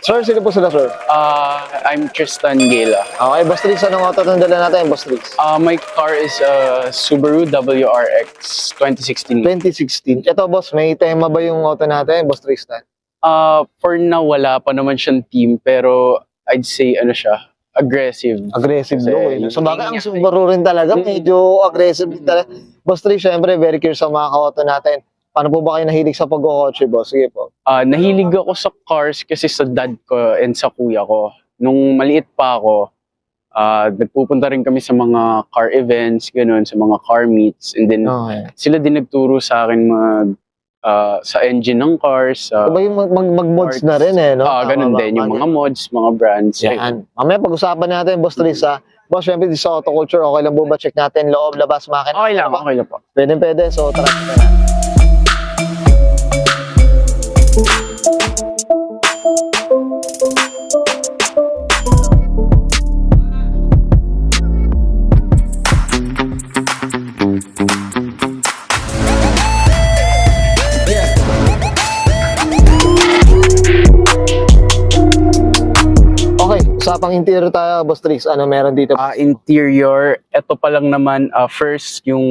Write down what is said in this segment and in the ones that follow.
Sir, sino po sila, sir? I'm Tristan Gela. Okay, Boss Trix, anong auto ng dala natin, Boss Trix? My car is a Subaru WRX 2016. 2016. Ito, boss, may tema ba yung auto natin, Boss Tristan? For now, wala pa naman siyang team, pero I'd say ano siya, aggressive. Aggressive Kasi look, eh. yung So, baka ang tingin niya- Subaru rin talaga, medyo aggressive din talaga. Boss Trix, syempre, very curious sa mga ka-auto natin. Paano po ba kayo nahilig sa pag-kotse, boss? Sige po. Nahilig ako sa cars kasi sa dad ko and sa kuya ko. Nung maliit pa ako, nagpupunta rin kami sa mga car events, ganun, sa mga car meets. And then, Okay. sila din nagturo sa akin sa engine ng cars. Diba yung mag-mods na rin eh, no? Ganun Tama ba? din, yung mga mods, mga brands. Yan. Mamaya pag-usapan natin, Boss Trix, ha? Boss, syempre, di sa auto culture, okay lang po ba? Check natin loob, labas, makina. Okay lang po. Pwede. So, tara. Tara. Okay, usapang interior tayo, Boss Trix. Ano meron dito? Interior, ito pa lang naman, first yung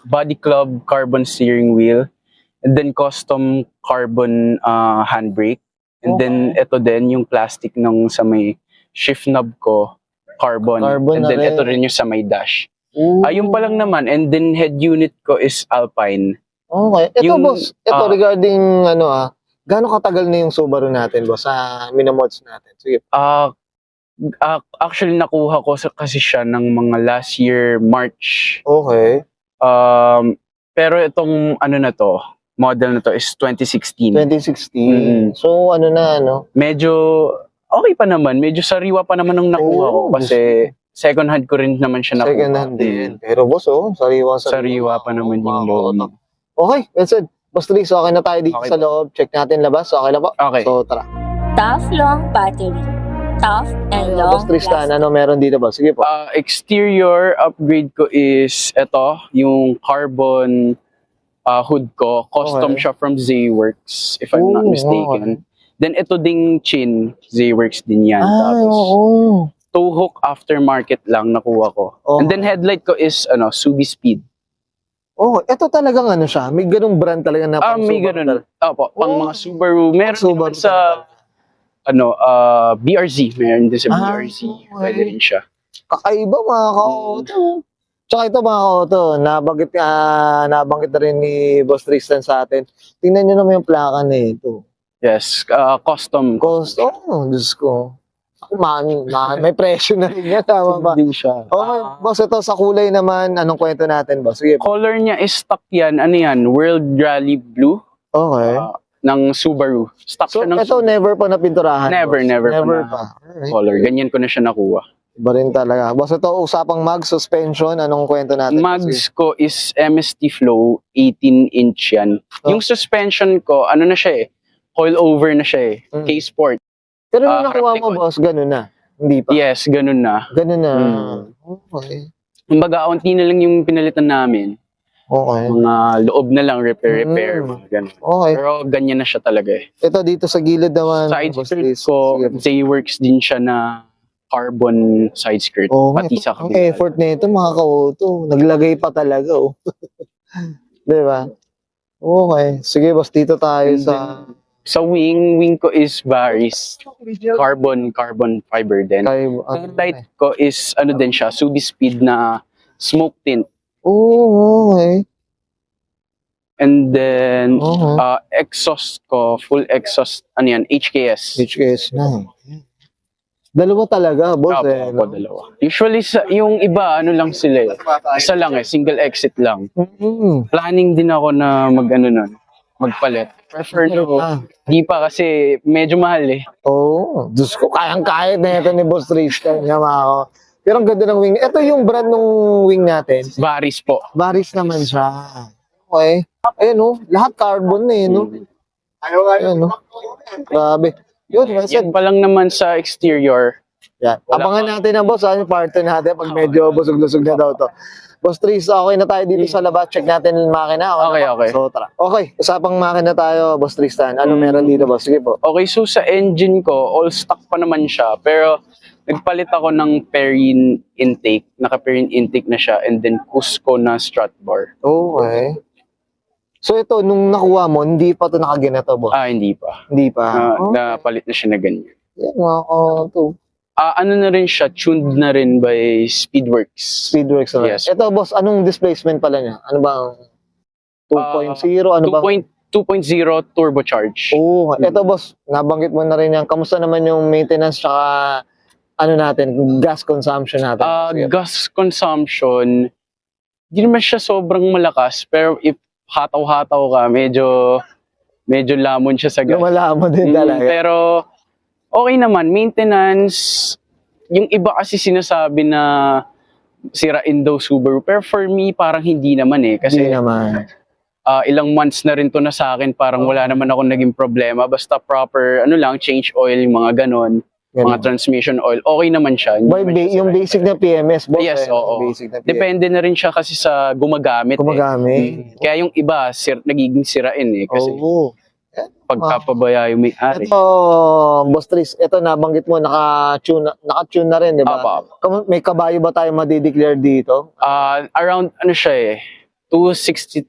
body club carbon steering wheel, and then custom carbon handbrake, and then ito din yung plastic ng sa may shift knob ko, carbon, Carbon and na then rin. ito rin yung sa may dash. Ooh. Yung pa lang naman, and then head unit ko is Alpine. Okay. Ito, Yung, boss. Ito, regarding, gaano katagal na yung Subaru natin, boss, sa minamods natin? Sige. Actually nakuha ko kasi siya ng mga last year March. Okay. Pero itong model na to is 2016. 2016. So, Medyo okay pa naman, medyo sariwa pa naman nung nakuha ko kasi second hand ko rin naman siya nakuha. second hand din. Pero, boss, sariwa. Sariwa pa naman yung loob. Okay, that's it. Boss Trix, okay na tayo dito Okay sa loob. Check natin labas. Okay na po? Okay. So, tara. Tough long battery. Tough and long Boss Tristan, lasting. ano meron dito, boss? Sige po. Exterior upgrade ko is yung carbon hood ko. Custom Okay. siya from Z-Works, if I'm not Ooh, mistaken. Then ito ding chin, Z-Works din yan. Ay, Tapos, oo. toe hook aftermarket lang nakuha ko. Oh. And then headlight ko is Subi Speed. Oh, ito talagang siya. May ganung brand talaga na pang May Subaru ganun. Opo, pang Oh. mga Subaru. Meron din Subaru naman sa BRZ. Meron din sa BRZ. okay. Pwede rin siya. Kakaiba mga ka-auto. Tsaka ito mga ka-auto, nabanggit na rin ni Boss Tristan sa atin. Tingnan nyo naman yung plaka na ito. Yes, custom. Cost, Diyos ko. Ako, may presyo na rin yan, tama ba? Din siya. Okay, boss, ito sa kulay naman, anong kwento natin, boss? Sige. Color niya is stock yan. Ano yan? World Rally Blue Okay. ng Subaru. Stock So, siya ng ito never pa napinturahan. Never, boss? never pa Never na- pa. Alright. color. Ganyan ko na siya nakuha. Iba rin talaga. Boss, ito usapang mag suspension, anong kwento natin? Mags ko is MST Flow, 18-inch yan. Oh. Yung suspension ko, na siya coil over na siya Mm. K-Sport. Pero nung nakuha harap mo, likod. boss, ganun na. Hindi pa. Yes, ganun na. Ganun na. Mm. Okay. Kumbaga, unti na lang yung pinalitan namin. Okay. Mga loob na lang, repair, mga ganun. Okay. Pero ganyan na siya talaga Ito dito sa gilid naman. Side boss, skirt please. ko, Sige. Z-Works din siya na carbon side skirt. Pati sa Ang kabila. effort nito mga ka-auto. Naglagay pa talaga, oh. Di ba? Okay. Sige, boss, dito tayo And sa... Sa wing ko is Varis. Carbon fiber din. Headlight ko is din siya, Subi Speed na smoke tint. Oh, okay. And then Okay. exhaust ko, full exhaust, HKS. HKS na. Dalawa talaga, boss. Opo, dalawa. Usually yung iba lang sila. Isa lang single exit lang. Planning din ako na magpalit. Prefer di pa kasi medyo mahal Oo. Diyos ko, kayang-kaya na ito ni Boss Tristan. Pero ang ganda ng wing. Ito yung brand ng wing natin. Varis po. Varis naman siya. Okay. Ayun, lahat carbon na Ayun, Grabe. Yun, Yan pa lang naman sa exterior. Abangan natin ang boss, yung part 2 natin pag medyo busog-lusog na daw to. Boss Tris, okay na tayo dito sa labas. Check natin yung makina. Okay, na ba? okay. So, tara. Okay, usapang makina tayo, Boss Tristan. Ano meron dito, boss? Sige po. Okay, so sa engine ko, all stock pa naman siya. Pero nagpalit ako ng Perrin intake. Naka-Perrin intake na siya. And then Cusco na strut bar. Okay. So, ito, nung nakuha mo, hindi pa ito nakaginato, boss? Hindi pa. Hindi pa. Napalit na siya na ganyan. Yan, mga to. Ano na rin siya, tuned na rin by Speedworks. Speedworks na. Yes. Ito, boss, anong displacement pala niya? Ano ba ang 2.0? Ano ba? 2.0 turbocharge. Oo. Ito, boss, nabanggit mo na rin yan. Kamusta naman yung maintenance tsaka ano natin, gas consumption natin? Sige. Gas consumption, hindi naman siya sobrang malakas. Pero if hataw-hataw ka, medyo lamon siya sa gas. Lumalaman din talaga. Pero okay naman, maintenance, yung iba kasi sinasabi na sirain daw Subaru. Pero for me, parang hindi naman eh. Kasi Hindi naman. ilang months na rin to na sa akin, parang wala naman ako naging problema. Basta proper, change oil, yung mga ganon. Ganun. Mga transmission oil, okay naman siya. Hindi Boy, naman siya yung sira. basic na PMS, boss. Yes, yung oo. Basic na PMS. Depende na rin siya kasi sa gumagamit. Gumagamit. Kaya yung iba, nagiging sirain eh. Kasi Oo. pagkapabaya yung may-ari. Ito, Boss Tris, ito nabanggit mo, naka-tune na rin, di ba? Apa. May kabayo ba tayo madideclare dito? Around, 263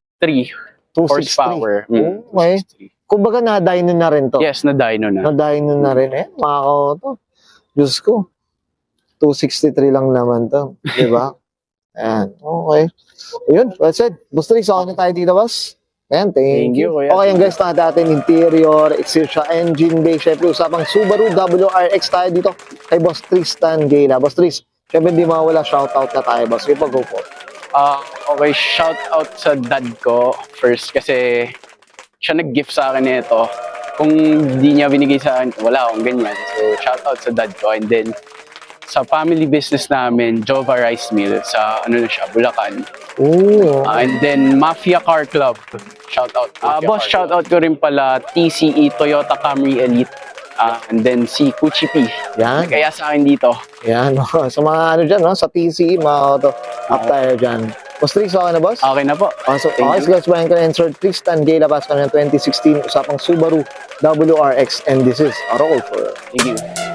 263. horsepower. Okay. Kumbaga na-dyno na rin to. Yes, na dyno na. Na-dyno na rin. Mga to. Diyos ko. 263 lang naman to. Di ba? Ayan. Okay. Ayun. That's it. Boss Tris, okay na tayo dito, boss? Ayan, thank you. Kuya. Okay, guys, nakita natin interior, exterior, engine bay. Siyempre, usapang Subaru WRX tayo dito kay Boss Tristan Gayla. Boss Tris, siyempre, hindi mawala shoutout na tayo, boss. Sige, go po. Okay, shout out sa dad ko first kasi siya nag-gift sa akin nito. Kung hindi niya binigay sa akin, wala akong ganyan. So, shout out sa dad ko. And then, sa family business namin, Jova Rice Mill, sa Bulacan. Oo. And then, Mafia Car Club. Shout out. Boss, shout out ko rin pala TCE Toyota Camry Elite. And then si Kuchi P. Yan. Kaya sa akin dito. Yan. Sa mga dyan, no? Sa TCE, mga auto. Up tayo dyan. Boss Tris, okay na, boss? Okay na po. So, Thank okay, guys, Brian ka na Sir Tristan Gayla Bascan ng 2016, usapang Subaru WRX, and this is Auto Culture. Thank you.